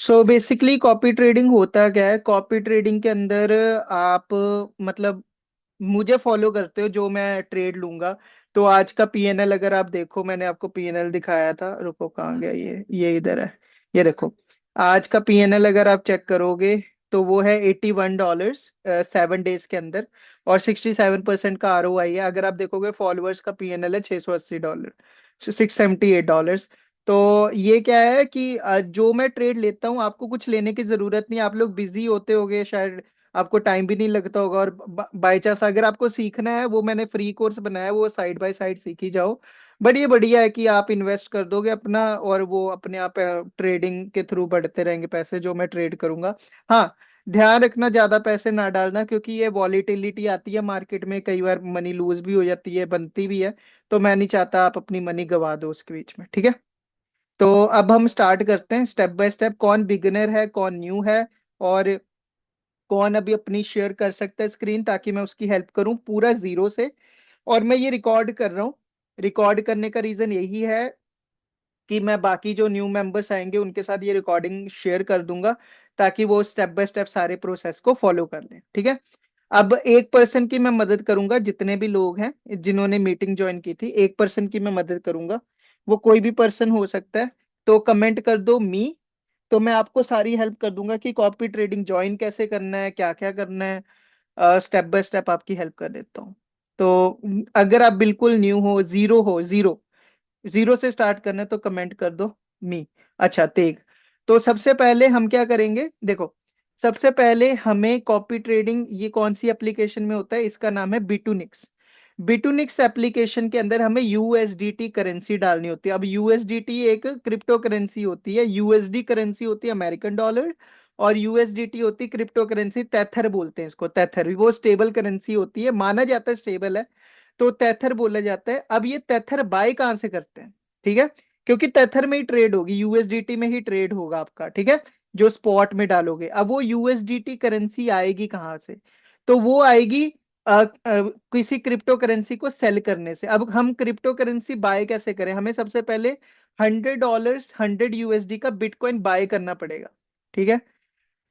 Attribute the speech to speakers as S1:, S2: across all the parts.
S1: So basically copy trading होता क्या है? कॉपी ट्रेडिंग के अंदर आप मतलब मुझे फॉलो करते हो जो मैं ट्रेड लूंगा। तो आज का पीएनएल अगर आप देखो, मैंने आपको पीएनएल दिखाया था, रुको कहाँ गया ये इधर है। ये देखो, आज का पीएनएल अगर आप चेक करोगे तो वो है $81 7 डेज के अंदर, और 67% का आरओआई है। अगर आप देखोगे फॉलोअर्स का पीएनएल है $680, $678। तो ये क्या है कि जो मैं ट्रेड लेता हूँ आपको कुछ लेने की जरूरत नहीं है। आप लोग बिजी होते होगे शायद, आपको टाइम भी नहीं लगता होगा, और बाई चांस अगर आपको सीखना है, वो मैंने फ्री कोर्स बनाया है, वो साइड बाय साइड सीखी जाओ। बट ये बढ़िया है कि आप इन्वेस्ट कर दोगे अपना, और वो अपने आप ट्रेडिंग के थ्रू बढ़ते रहेंगे पैसे जो मैं ट्रेड करूंगा। हाँ, ध्यान रखना ज्यादा पैसे ना डालना, क्योंकि ये वॉलीटिलिटी आती है मार्केट में, कई बार मनी लूज भी हो जाती है, बनती भी है। तो मैं नहीं चाहता आप अपनी मनी गवा दो उसके बीच में, ठीक है? तो अब हम स्टार्ट करते हैं स्टेप बाय स्टेप, कौन बिगिनर है कौन न्यू है, और कौन अभी अपनी शेयर कर सकता है स्क्रीन, ताकि मैं उसकी हेल्प करूं पूरा जीरो से। और मैं ये रिकॉर्ड कर रहा हूँ। रिकॉर्ड करने का रीजन यही है कि मैं बाकी जो न्यू मेंबर्स आएंगे उनके साथ ये रिकॉर्डिंग शेयर कर दूंगा, ताकि वो स्टेप बाय स्टेप सारे प्रोसेस को फॉलो कर लें, ठीक है? अब एक पर्सन की मैं मदद करूंगा, जितने भी लोग हैं जिन्होंने मीटिंग ज्वाइन की थी, एक पर्सन की मैं मदद करूंगा। वो कोई भी पर्सन हो सकता है। तो कमेंट कर दो मी, तो मैं आपको सारी हेल्प कर दूंगा कि कॉपी ट्रेडिंग ज्वाइन कैसे करना है, क्या क्या करना है, स्टेप बाय स्टेप आपकी हेल्प कर देता हूँ। तो अगर आप बिल्कुल न्यू हो, जीरो जीरो से स्टार्ट करना है, तो कमेंट कर दो मी। अच्छा, तेग। तो सबसे पहले हम क्या करेंगे, देखो, सबसे पहले हमें कॉपी ट्रेडिंग ये कौन सी एप्लीकेशन में होता है, इसका नाम है बिटूनिक्स। बिटूनिक्स एप्लीकेशन के अंदर हमें यूएसडीटी करेंसी डालनी होती है। अब यूएसडीटी एक क्रिप्टो करेंसी होती है, यूएसडी करेंसी होती है अमेरिकन डॉलर, और यूएसडीटी होती है क्रिप्टो करेंसी, तेथर बोलते हैं इसको, तेथर वो स्टेबल करेंसी होती है, माना जाता है स्टेबल है। तो तेथर बोला जाता है। अब ये तेथर बाय कहाँ से करते हैं, ठीक है? क्योंकि तेथर में ही ट्रेड होगी, यूएसडीटी में ही ट्रेड होगा आपका, ठीक है? जो स्पॉट में डालोगे, अब वो यूएसडीटी करेंसी आएगी कहाँ से? तो वो आएगी किसी क्रिप्टो करेंसी को सेल करने से। अब हम क्रिप्टो करेंसी बाय कैसे करें? हमें सबसे पहले $100, 100 USD का बिटकॉइन बाय करना पड़ेगा, ठीक है?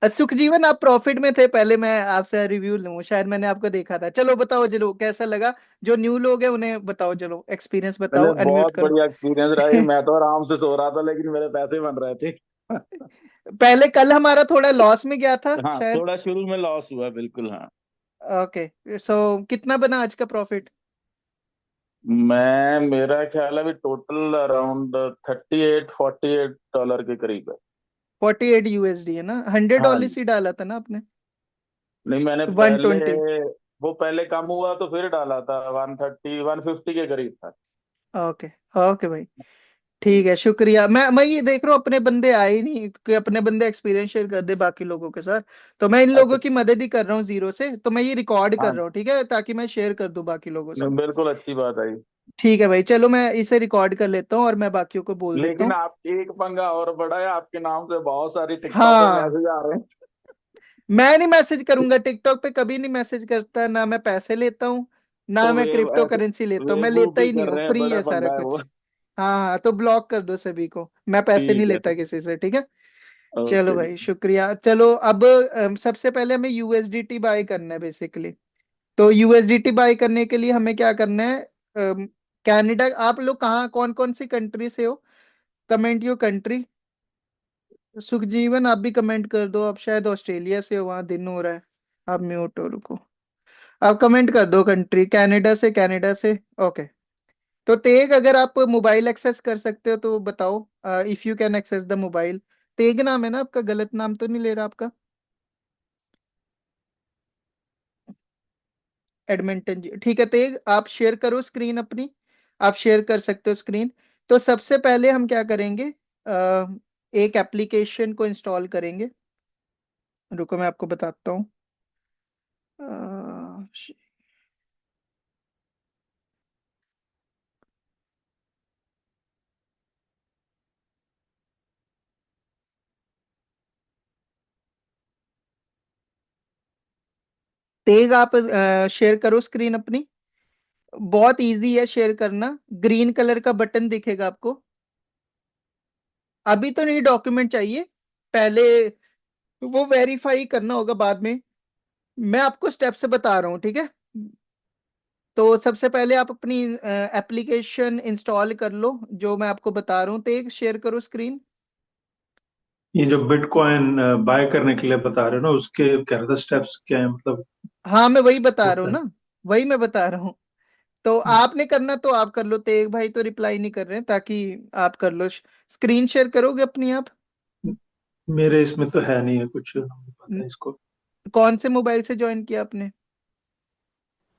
S1: सुखजीवन, आप प्रॉफिट में थे पहले, मैं आपसे रिव्यू लूं, शायद मैंने आपको देखा था। चलो बताओ चलो, कैसा लगा? जो न्यू लोग हैं उन्हें बताओ, चलो एक्सपीरियंस
S2: पहले
S1: बताओ, अनम्यूट
S2: बहुत
S1: करो।
S2: बढ़िया एक्सपीरियंस रहा है। मैं तो आराम से सो रहा था लेकिन मेरे पैसे बन रहे थे।
S1: पहले कल हमारा थोड़ा लॉस में गया था
S2: हाँ,
S1: शायद।
S2: थोड़ा शुरू में लॉस हुआ, बिल्कुल हाँ।
S1: ओके, सो कितना बना आज का प्रॉफिट?
S2: मेरा ख्याल है अभी टोटल अराउंड 38-48 डॉलर के करीब है।
S1: 48 USD है ना? हंड्रेड
S2: हाँ
S1: डॉलर
S2: जी।
S1: ही डाला था ना आपने?
S2: नहीं, मैंने
S1: वन
S2: पहले,
S1: ट्वेंटी
S2: वो पहले कम हुआ तो फिर डाला था, 130-150 के करीब था।
S1: ओके, ओके भाई, ठीक है, शुक्रिया। मैं ये देख रहा हूँ अपने बंदे आए ही नहीं, कि अपने बंदे एक्सपीरियंस शेयर कर दे बाकी लोगों के साथ। तो मैं इन
S2: अच्छा।
S1: लोगों की मदद ही कर रहा हूँ जीरो से, तो मैं ये रिकॉर्ड कर
S2: हाँ,
S1: रहा हूँ, ठीक है, ताकि मैं शेयर कर दूं बाकी लोगों से।
S2: नहीं, बिल्कुल अच्छी बात आई।
S1: ठीक है भाई, चलो मैं इसे रिकॉर्ड कर लेता हूँ और मैं बाकियों को बोल देता
S2: लेकिन
S1: हूँ।
S2: आप एक पंगा और बड़ा है, आपके नाम से बहुत सारी टिकटॉक पे
S1: हाँ,
S2: मैसेज आ रहे हैं।
S1: मैं नहीं मैसेज करूंगा टिकटॉक पे, कभी नहीं मैसेज करता, ना मैं पैसे लेता हूँ, ना
S2: तो
S1: मैं क्रिप्टो
S2: ऐसे
S1: करेंसी लेता हूँ, मैं
S2: बेवकूफ
S1: लेता
S2: ही
S1: ही नहीं
S2: कर
S1: हूँ,
S2: रहे हैं,
S1: फ्री
S2: बड़ा
S1: है सारा
S2: पंगा है वो।
S1: कुछ। हाँ हाँ, तो ब्लॉक कर दो सभी को, मैं पैसे नहीं
S2: ठीक है,
S1: लेता
S2: ठीक।
S1: किसी से, ठीक है? चलो
S2: ओके
S1: भाई,
S2: जी।
S1: शुक्रिया। चलो अब सबसे पहले हमें यूएसडीटी बाय करना है बेसिकली। तो यूएसडीटी बाय करने के लिए हमें क्या करना है? कनाडा, आप लोग कहाँ कौन कौन सी कंट्री से हो? Comment your country. सुखजीवन, आप भी कमेंट कर दो, आप शायद ऑस्ट्रेलिया से हो, वहां दिन हो रहा है। आप म्यूट हो, रुको। आप कमेंट कर दो कंट्री, कनाडा से, कनाडा से। ओके। तो तेग, अगर आप मोबाइल एक्सेस कर सकते हो तो बताओ, if you can access the mobile. तेग नाम है ना आपका? गलत नाम तो नहीं ले रहा आपका? एडमिंटन जी, ठीक है तेग, आप शेयर करो स्क्रीन अपनी। आप शेयर कर सकते हो स्क्रीन। तो सबसे पहले हम क्या करेंगे, एक एप्लीकेशन को इंस्टॉल करेंगे। रुको मैं आपको बताता हूँ। अ, तेग, आप शेयर करो स्क्रीन अपनी। बहुत इजी है शेयर करना। ग्रीन कलर का बटन दिखेगा आपको। अभी तो नहीं डॉक्यूमेंट चाहिए, पहले वो वेरीफाई करना होगा बाद में। मैं आपको स्टेप से बता रहा हूँ, ठीक है। तो सबसे पहले आप अपनी एप्लीकेशन इंस्टॉल कर लो, जो मैं आपको बता रहा हूँ। तो एक शेयर करो स्क्रीन।
S3: ये जो बिटकॉइन बाय करने के लिए बता रहे हो ना, उसके क्या रहता स्टेप्स क्या है मतलब?
S1: हाँ, मैं वही बता रहा हूँ
S3: होता है।
S1: ना, वही मैं बता रहा हूँ। तो आपने करना तो आप कर लो, तेग भाई तो रिप्लाई नहीं कर रहे हैं, ताकि आप कर लो। स्क्रीन शेयर करोगे अपनी आप?
S3: मेरे इसमें तो है नहीं है कुछ, नहीं पता
S1: न-
S3: है इसको।
S1: कौन से मोबाइल से ज्वाइन किया आपने?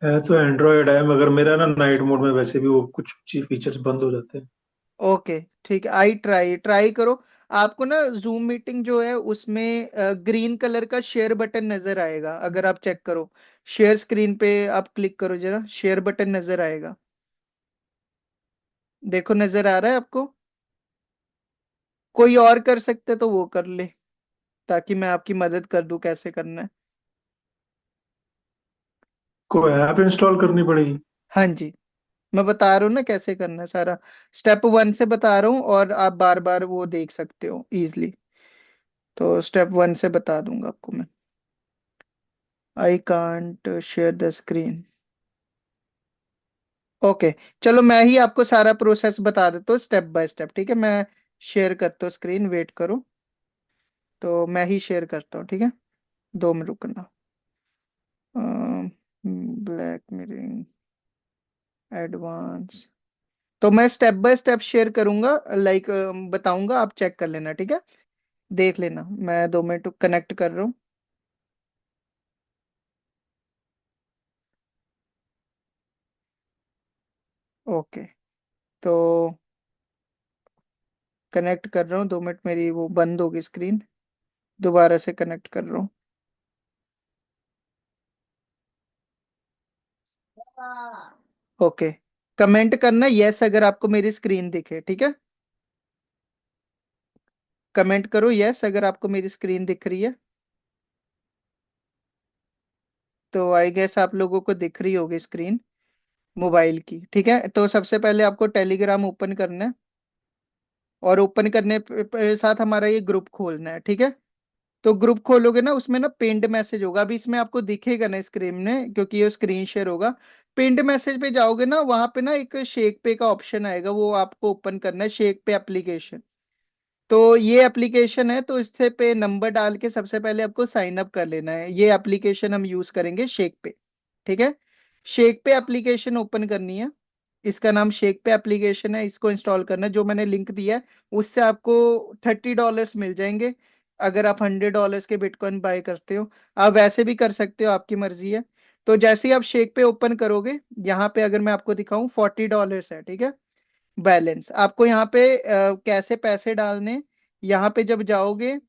S3: है तो एंड्रॉयड है, मगर मेरा ना नाइट मोड में वैसे भी वो कुछ फीचर्स बंद हो जाते हैं।
S1: ओके, ठीक है। आई ट्राई ट्राई करो। आपको ना जूम मीटिंग जो है उसमें ग्रीन कलर का शेयर बटन नजर आएगा, अगर आप चेक करो। शेयर स्क्रीन पे आप क्लिक करो जरा, शेयर बटन नजर आएगा। देखो, नजर आ रहा है आपको? कोई और कर सकते तो वो कर ले, ताकि मैं आपकी मदद कर दूं कैसे करना है।
S3: कोई ऐप इंस्टॉल करनी पड़ेगी?
S1: हाँ जी, मैं बता रहा हूँ ना कैसे करना है सारा। स्टेप 1 से बता रहा हूँ, और आप बार बार वो देख सकते हो इजली। तो स्टेप 1 से बता दूंगा आपको मैं। I can't share the screen. Okay, चलो मैं ही आपको सारा प्रोसेस बता देता हूँ स्टेप बाय स्टेप, ठीक है। मैं शेयर करता हूँ स्क्रीन, वेट करो। तो मैं ही शेयर करता हूँ, ठीक है। 2 मिनट रुकना। Black mirroring advance. तो मैं स्टेप बाय स्टेप शेयर करूंगा, लाइक बताऊंगा, आप चेक कर लेना, ठीक है। देख लेना, मैं 2 मिनट कनेक्ट कर रहा हूँ। ओके, तो कनेक्ट कर रहा हूँ। 2 मिनट, मेरी वो बंद होगी स्क्रीन। दोबारा से कनेक्ट कर रहा हूँ। ओके, कमेंट करना यस अगर आपको मेरी स्क्रीन दिखे, ठीक है। कमेंट करो यस अगर आपको मेरी स्क्रीन दिख रही है। तो आई गेस आप लोगों को दिख रही होगी स्क्रीन मोबाइल की, ठीक है। तो सबसे पहले आपको टेलीग्राम ओपन करना है, और ओपन करने साथ हमारा ये ग्रुप खोलना है, ठीक है। तो ग्रुप खोलोगे ना, उसमें ना पिंड मैसेज होगा। अभी इसमें आपको दिखेगा ना स्क्रीन में, क्योंकि ये स्क्रीन शेयर होगा। पिंड मैसेज पे जाओगे ना, वहां पे ना एक शेक पे का ऑप्शन आएगा, वो आपको ओपन करना है, शेक पे एप्लीकेशन। तो ये एप्लीकेशन है, तो इससे पे नंबर डाल के सबसे पहले आपको साइन अप कर लेना है। ये एप्लीकेशन हम यूज करेंगे शेक पे, ठीक है। शेक पे एप्लीकेशन ओपन करनी है। इसका नाम शेक पे एप्लीकेशन है, इसको इंस्टॉल करना है। जो मैंने लिंक दिया है उससे आपको $30 मिल जाएंगे, अगर आप $100 के बिटकॉइन बाय करते हो। आप वैसे भी कर सकते हो, आपकी मर्जी है। तो जैसे ही आप शेक पे ओपन करोगे, यहाँ पे अगर मैं आपको दिखाऊं, $40 है, ठीक है। बैलेंस आपको यहाँ पे कैसे पैसे डालने, यहाँ पे जब जाओगे,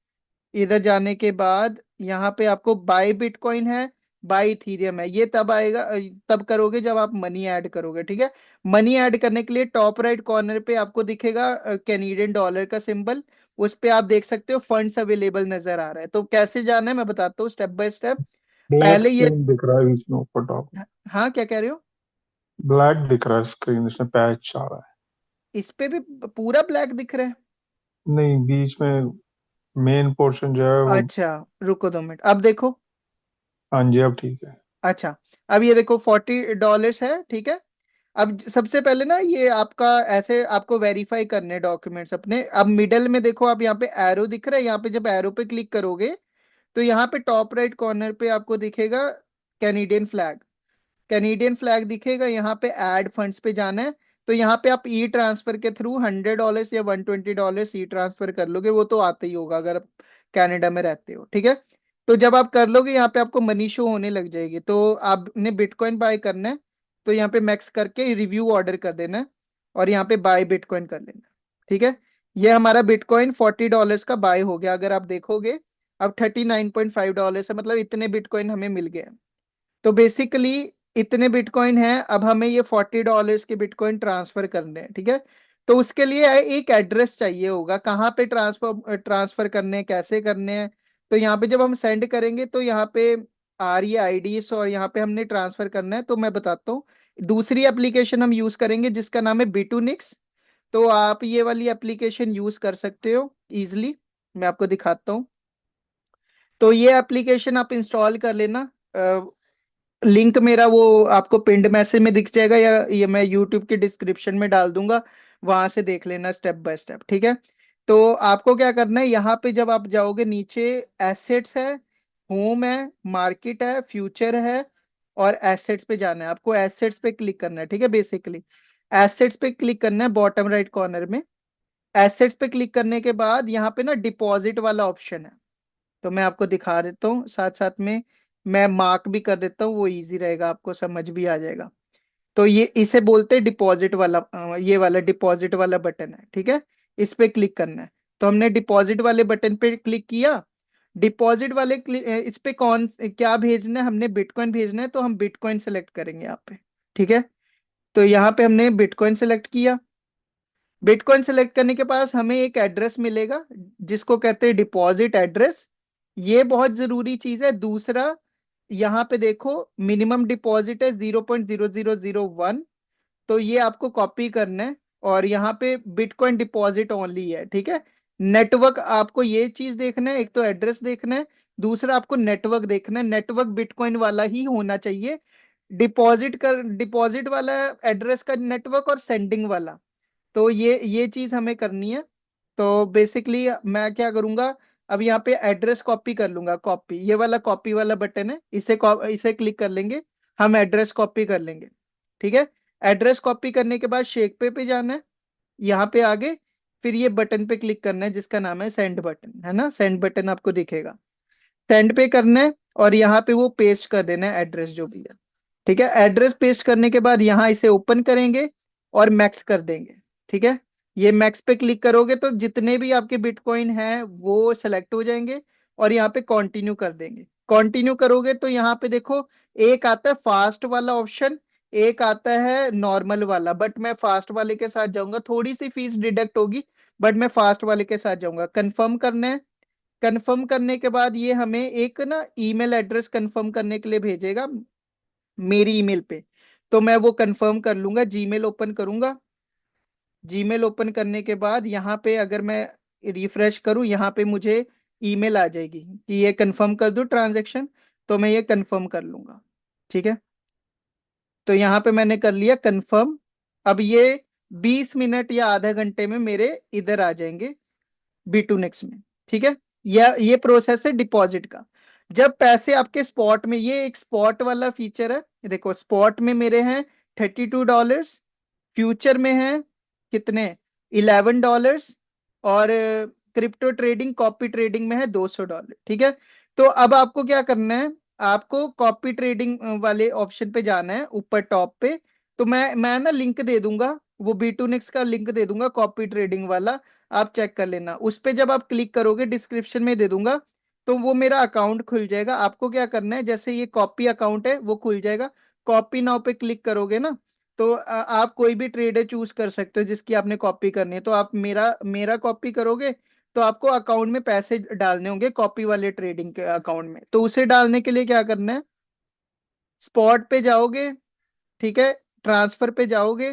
S1: इधर जाने के बाद यहाँ पे आपको बाय बिटकॉइन है, बाय इथीरियम है। ये तब आएगा, तब करोगे जब आप मनी ऐड करोगे, ठीक है। मनी ऐड करने के लिए टॉप राइट कॉर्नर पे आपको दिखेगा कैनेडियन डॉलर का सिंबल। उस पे आप देख सकते हो फंड्स अवेलेबल नजर आ रहा है। तो कैसे जाना है मैं बताता हूँ स्टेप बाय स्टेप।
S3: ब्लैक
S1: पहले ये,
S3: स्क्रीन दिख रहा है बीच में ऊपर टॉप।
S1: हाँ क्या कह रहे हो?
S3: ब्लैक दिख रहा है स्क्रीन, इसमें पैच आ रहा
S1: इस पे भी पूरा ब्लैक दिख रहा है?
S3: है। नहीं, बीच में मेन पोर्शन जो है वो।
S1: अच्छा, रुको 2 मिनट, अब देखो।
S3: हाँ जी, अब ठीक है।
S1: अच्छा, अब ये देखो $40 है, ठीक है। अब सबसे पहले ना, ये आपका ऐसे आपको वेरीफाई करने डॉक्यूमेंट्स अपने। अब मिडल में देखो, आप यहाँ पे एरो दिख रहा है, यहाँ पे जब एरो पे क्लिक करोगे, तो यहाँ पे टॉप राइट कॉर्नर पे आपको दिखेगा कैनेडियन फ्लैग। कैनेडियन फ्लैग दिखेगा, यहाँ पे ऐड फंड्स पे जाना है। तो यहाँ पे आप ई ट्रांसफर के थ्रू $100 या $120 ई ट्रांसफर कर लोगे, वो तो आता ही होगा अगर आप कनाडा में रहते हो, ठीक है। तो जब आप कर लोगे, यहाँ पे आपको मनी शो होने लग जाएगी। तो आपने बिटकॉइन बाय करना है, तो यहाँ पे मैक्स करके रिव्यू ऑर्डर कर देना है, और यहाँ पे बाय बिटकॉइन कर लेना है, ठीक है। ये हमारा बिटकॉइन $40 का बाय हो गया, अगर आप देखोगे। अब $39.5 है, मतलब इतने बिटकॉइन हमें मिल गए। तो बेसिकली इतने बिटकॉइन हैं, अब हमें ये $40 के बिटकॉइन ट्रांसफर करने हैं, ठीक है। तो उसके लिए एक एड्रेस चाहिए होगा, कहाँ पे ट्रांसफर ट्रांसफर करने हैं, कैसे करने हैं। तो यहाँ पे जब हम सेंड करेंगे, तो यहाँ पे आ रही है आईडीज, और यहाँ पे हमने ट्रांसफर करना है। तो मैं बताता हूँ, दूसरी एप्लीकेशन हम यूज करेंगे जिसका नाम है बिटूनिक्स। तो आप ये वाली एप्लीकेशन यूज कर सकते हो इजिली। मैं आपको दिखाता हूँ। तो ये एप्लीकेशन आप इंस्टॉल कर लेना। लिंक मेरा वो आपको पिंड मैसेज में दिख जाएगा, या ये मैं यूट्यूब के डिस्क्रिप्शन में डाल दूंगा, वहां से देख लेना स्टेप बाय स्टेप, ठीक है। तो आपको क्या करना है, यहाँ पे जब आप जाओगे नीचे, एसेट्स है, होम है, मार्केट है, फ्यूचर है, और एसेट्स पे जाना है आपको। एसेट्स पे क्लिक करना है, ठीक है। बेसिकली एसेट्स पे क्लिक करना है बॉटम राइट कॉर्नर में। एसेट्स पे क्लिक करने के बाद यहाँ पे ना डिपॉजिट वाला ऑप्शन है। तो मैं आपको दिखा देता हूँ, साथ साथ में मैं मार्क भी कर देता हूँ, वो इजी रहेगा, आपको समझ भी आ जाएगा। तो ये इसे बोलते हैं डिपॉजिट वाला, ये वाला डिपॉजिट वाला बटन है, ठीक है। इस पे क्लिक करना है। तो हमने डिपॉजिट वाले बटन पे क्लिक किया। डिपॉजिट वाले इस पे कौन क्या भेजना है, हमने बिटकॉइन भेजना है, तो हम बिटकॉइन सेलेक्ट करेंगे यहाँ पे, ठीक है। तो यहाँ पे हमने बिटकॉइन सेलेक्ट किया। बिटकॉइन सेलेक्ट करने के पास हमें एक एड्रेस मिलेगा, जिसको कहते हैं डिपॉजिट एड्रेस। ये बहुत जरूरी चीज है। दूसरा, यहाँ पे देखो मिनिमम डिपॉजिट है 0.0001, तो ये आपको कॉपी करना है। और यहाँ पे बिटकॉइन डिपॉजिट ओनली है, ठीक है। नेटवर्क आपको ये चीज देखना है, एक तो एड्रेस देखना है, दूसरा आपको नेटवर्क देखना है। नेटवर्क बिटकॉइन वाला ही होना चाहिए। डिपॉजिट वाला एड्रेस का नेटवर्क, और सेंडिंग वाला। तो ये चीज हमें करनी है। तो बेसिकली मैं क्या करूंगा, अब यहाँ पे एड्रेस कॉपी कर लूंगा। कॉपी, ये वाला कॉपी वाला बटन है, इसे क्लिक कर लेंगे। हम एड्रेस कॉपी कर लेंगे, ठीक है। एड्रेस कॉपी करने के बाद शेक पे जाना है, यहाँ पे आगे। फिर ये बटन पे क्लिक करना है जिसका नाम है सेंड बटन, है ना। सेंड बटन आपको दिखेगा, सेंड पे करना है, और यहाँ पे वो पेस्ट कर देना है एड्रेस जो भी है, ठीक है। एड्रेस पेस्ट करने के बाद यहाँ इसे ओपन करेंगे और मैक्स कर देंगे, ठीक है। ये मैक्स पे क्लिक करोगे तो जितने भी आपके बिटकॉइन हैं वो सेलेक्ट हो जाएंगे, और यहाँ पे कंटिन्यू कर देंगे। कंटिन्यू करोगे तो यहाँ पे देखो, एक आता है फास्ट वाला ऑप्शन, एक आता है नॉर्मल वाला। बट मैं फास्ट वाले के साथ जाऊंगा, थोड़ी सी फीस डिडक्ट होगी, बट मैं फास्ट वाले के साथ जाऊंगा। कंफर्म करना है। कंफर्म करने के बाद ये हमें एक ना ईमेल एड्रेस कंफर्म करने के लिए भेजेगा, मेरी ईमेल पे। तो मैं वो कंफर्म कर लूंगा, जीमेल ओपन करूंगा। जीमेल ओपन करने के बाद यहाँ पे अगर मैं रिफ्रेश करूं, यहाँ पे मुझे ईमेल आ जाएगी कि ये कंफर्म कर दो ट्रांजैक्शन। तो मैं ये कंफर्म कर लूंगा, ठीक है। तो यहाँ पे मैंने कर लिया कंफर्म। अब ये 20 मिनट या आधा घंटे में मेरे इधर आ जाएंगे, B2 नेक्स्ट में, ठीक है। ये प्रोसेस है डिपॉजिट का। जब पैसे आपके स्पॉट में, ये एक स्पॉट वाला फीचर है। देखो स्पॉट में मेरे हैं $32, फ्यूचर में है कितने, $11, और क्रिप्टो ट्रेडिंग कॉपी ट्रेडिंग में है $200, ठीक है। तो अब आपको क्या करना है, आपको कॉपी ट्रेडिंग वाले ऑप्शन पे जाना है, ऊपर टॉप पे। तो मैं ना लिंक दे दूंगा, वो B2 नेक्स्ट का लिंक दे दूंगा, कॉपी ट्रेडिंग वाला। आप चेक कर लेना, उस पे जब आप क्लिक करोगे, डिस्क्रिप्शन में दे दूंगा, तो वो मेरा अकाउंट खुल जाएगा। आपको क्या करना है, जैसे ये कॉपी अकाउंट है वो खुल जाएगा। कॉपी नाउ पे क्लिक करोगे ना, तो आप कोई भी ट्रेडर चूज कर सकते हो जिसकी आपने कॉपी करनी है। तो आप मेरा मेरा कॉपी करोगे, तो आपको अकाउंट में पैसे डालने होंगे कॉपी वाले ट्रेडिंग के अकाउंट में। तो उसे डालने के लिए क्या करना है, स्पॉट पे जाओगे, ठीक है। ट्रांसफर पे जाओगे।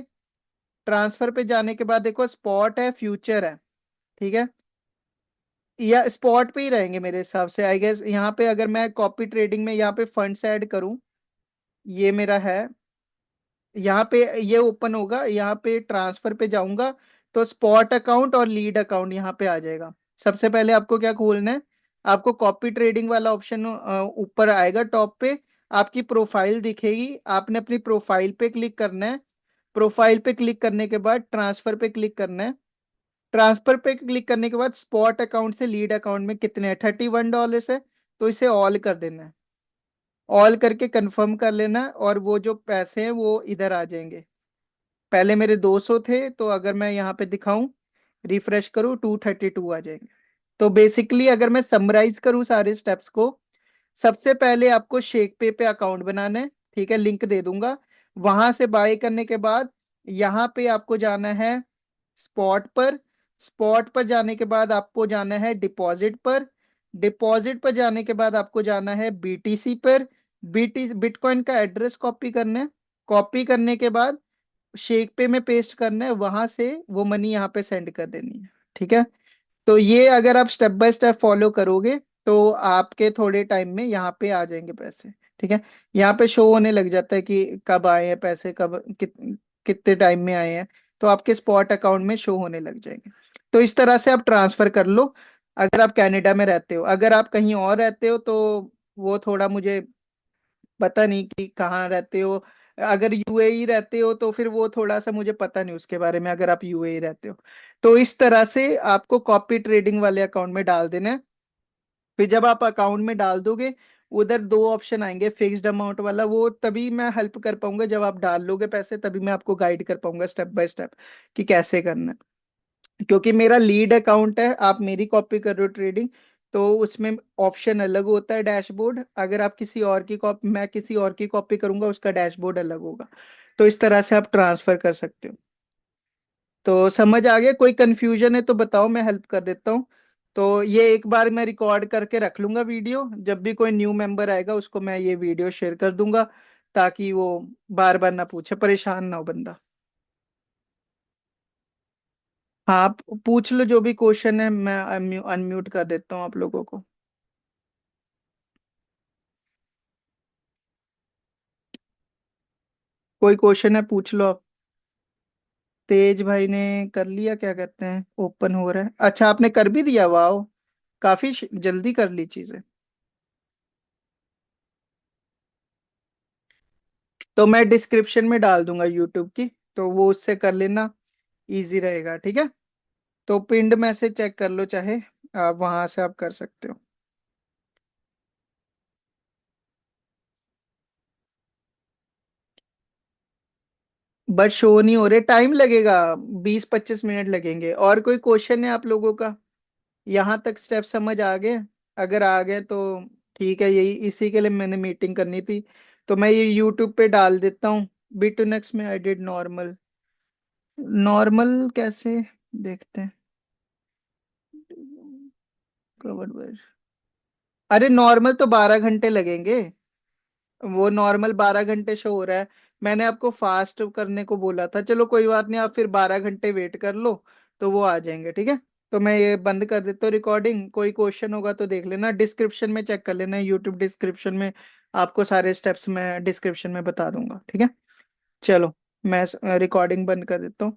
S1: ट्रांसफर पे जाने के बाद देखो स्पॉट है, फ्यूचर है, ठीक है। या स्पॉट पे ही रहेंगे मेरे हिसाब से, आई गेस। यहाँ पे अगर मैं कॉपी ट्रेडिंग में यहाँ पे फंड्स ऐड करूं, ये मेरा है, यहाँ पे ये ओपन होगा। यहाँ पे ट्रांसफर पे जाऊंगा, तो स्पॉट अकाउंट और लीड अकाउंट यहाँ पे आ जाएगा। सबसे पहले आपको क्या खोलना है, आपको कॉपी ट्रेडिंग वाला ऑप्शन ऊपर आएगा टॉप पे, आपकी प्रोफाइल दिखेगी, आपने अपनी प्रोफाइल पे क्लिक करना है। प्रोफाइल पे क्लिक करने के बाद ट्रांसफर पे क्लिक करना है। ट्रांसफर पे क्लिक करने के बाद स्पॉट अकाउंट से लीड अकाउंट में कितने हैं, $31 है, तो इसे ऑल कर देना है। ऑल करके कंफर्म कर लेना है, और वो जो पैसे हैं वो इधर आ जाएंगे। पहले मेरे 200 थे, तो अगर मैं यहाँ पे दिखाऊं, रिफ्रेश करूं, 232 आ जाएंगे। तो बेसिकली अगर मैं समराइज करूं सारे स्टेप्स को, सबसे पहले आपको शेक पे अकाउंट बनाना है, ठीक है। लिंक दे दूंगा। वहां से बाय करने के बाद यहाँ पे आपको जाना है स्पॉट पर। स्पॉट पर जाने के बाद आपको जाना है डिपॉजिट पर। डिपॉजिट पर जाने के बाद आपको जाना है BTC पर। बिटकॉइन का एड्रेस कॉपी करना है। कॉपी करने के बाद शेक पे में पेस्ट करना है, वहां से वो मनी यहाँ पे सेंड कर देनी है, ठीक है। तो ये अगर आप स्टेप बाय स्टेप फॉलो करोगे तो आपके थोड़े टाइम में यहाँ पे आ जाएंगे पैसे। ठीक है, यहाँ पे शो होने लग जाता है कि कब आए हैं पैसे, कितने टाइम में आए हैं। तो आपके स्पॉट अकाउंट में शो होने लग जाएंगे। तो इस तरह से आप ट्रांसफर कर लो अगर आप कनाडा में रहते हो। अगर आप कहीं और रहते हो तो वो थोड़ा मुझे पता नहीं कि कहाँ रहते हो। अगर यूएई रहते हो तो फिर वो थोड़ा सा मुझे पता नहीं उसके बारे में, अगर आप यूएई रहते हो। तो इस तरह से आपको कॉपी ट्रेडिंग वाले अकाउंट में डाल देना है। फिर जब आप अकाउंट में डाल दोगे, उधर दो ऑप्शन आएंगे, फिक्स्ड अमाउंट वाला, वो तभी मैं हेल्प कर पाऊंगा जब आप डाल लोगे पैसे, तभी मैं आपको गाइड कर पाऊंगा स्टेप बाय स्टेप कि कैसे करना है। क्योंकि मेरा लीड अकाउंट है, आप मेरी कॉपी कर रहे हो ट्रेडिंग, तो उसमें ऑप्शन अलग होता है डैशबोर्ड। अगर आप किसी और की कॉपी, मैं किसी और की कॉपी करूंगा, उसका डैशबोर्ड अलग होगा। तो इस तरह से आप ट्रांसफर कर सकते हो। तो समझ आ गया? कोई कंफ्यूजन है तो बताओ, मैं हेल्प कर देता हूँ। तो ये एक बार मैं रिकॉर्ड करके रख लूंगा वीडियो, जब भी कोई न्यू मेंबर आएगा उसको मैं ये वीडियो शेयर कर दूंगा, ताकि वो बार बार ना पूछे, परेशान ना हो बंदा। हाँ, आप पूछ लो जो भी क्वेश्चन है, मैं अनम्यूट कर देता हूँ आप लोगों को। कोई क्वेश्चन है पूछ लो आप। तेज भाई ने कर लिया, क्या कहते हैं, ओपन हो रहा है। अच्छा, आपने कर भी दिया, वाह, काफी जल्दी कर ली चीजें। तो मैं डिस्क्रिप्शन में डाल दूंगा यूट्यूब की, तो वो उससे कर लेना, इजी रहेगा। ठीक है, तो पिंड मैसेज चेक कर लो, चाहे आप वहां से आप कर सकते हो। बस शो नहीं हो रहे, टाइम लगेगा, 20-25 मिनट लगेंगे। और कोई क्वेश्चन है आप लोगों का? यहाँ तक स्टेप समझ आ गए? अगर आ गए तो ठीक है, यही इसी के लिए मैंने मीटिंग करनी थी। तो मैं ये यूट्यूब पे डाल देता हूँ। बिटनेक्स में आई डिड नॉर्मल। नॉर्मल कैसे, देखते हैं। कवर्ड, अरे नॉर्मल तो 12 घंटे लगेंगे। वो नॉर्मल 12 घंटे शो हो रहा है। मैंने आपको फास्ट करने को बोला था, चलो कोई बात नहीं, आप फिर 12 घंटे वेट कर लो, तो वो आ जाएंगे। ठीक है, तो मैं ये बंद कर देता हूँ रिकॉर्डिंग। कोई क्वेश्चन होगा तो देख लेना, डिस्क्रिप्शन में चेक कर लेना, यूट्यूब डिस्क्रिप्शन में आपको सारे स्टेप्स मैं डिस्क्रिप्शन में बता दूंगा। ठीक है, चलो मैं रिकॉर्डिंग बंद कर देता हूँ।